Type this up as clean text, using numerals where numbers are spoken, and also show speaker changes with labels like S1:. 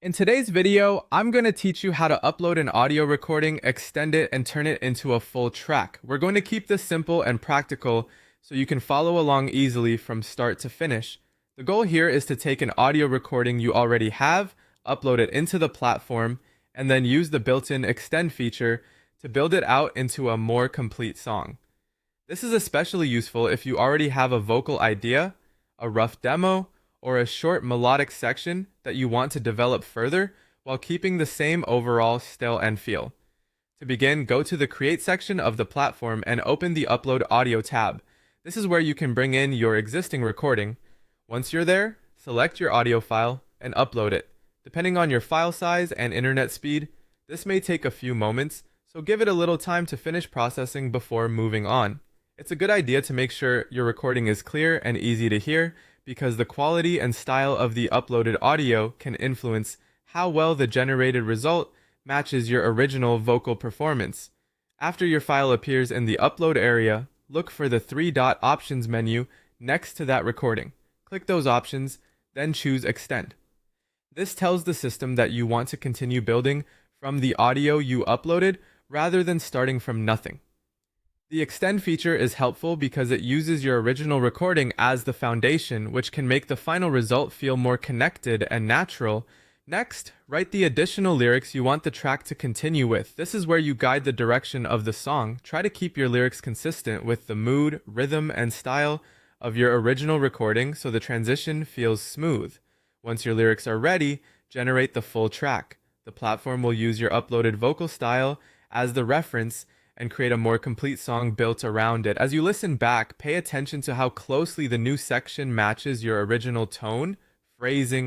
S1: In today's video, I'm going to teach you how to upload an audio recording, extend it, and turn it into a full track. We're going to keep this simple and practical so you can follow along easily from start to finish. The goal here is to take an audio recording you already have, upload it into the platform, and then use the built-in extend feature to build it out into a more complete song. This is especially useful if you already have a vocal idea, a rough demo, or a short melodic section that you want to develop further while keeping the same overall style and feel. To begin, go to the Create section of the platform and open the Upload Audio tab. This is where you can bring in your existing recording. Once you're there, select your audio file and upload it. Depending on your file size and internet speed, this may take a few moments, so give it a little time to finish processing before moving on. It's a good idea to make sure your recording is clear and easy to hear, because the quality and style of the uploaded audio can influence how well the generated result matches your original vocal performance. After your file appears in the upload area, look for the three-dot options menu next to that recording. Click those options, then choose Extend. This tells the system that you want to continue building from the audio you uploaded rather than starting from nothing. The extend feature is helpful because it uses your original recording as the foundation, which can make the final result feel more connected and natural. Next, write the additional lyrics you want the track to continue with. This is where you guide the direction of the song. Try to keep your lyrics consistent with the mood, rhythm, and style of your original recording so the transition feels smooth. Once your lyrics are ready, generate the full track. The platform will use your uploaded vocal style as the reference and create a more complete song built around it. As you listen back, pay attention to how closely the new section matches your original tone, phrasing,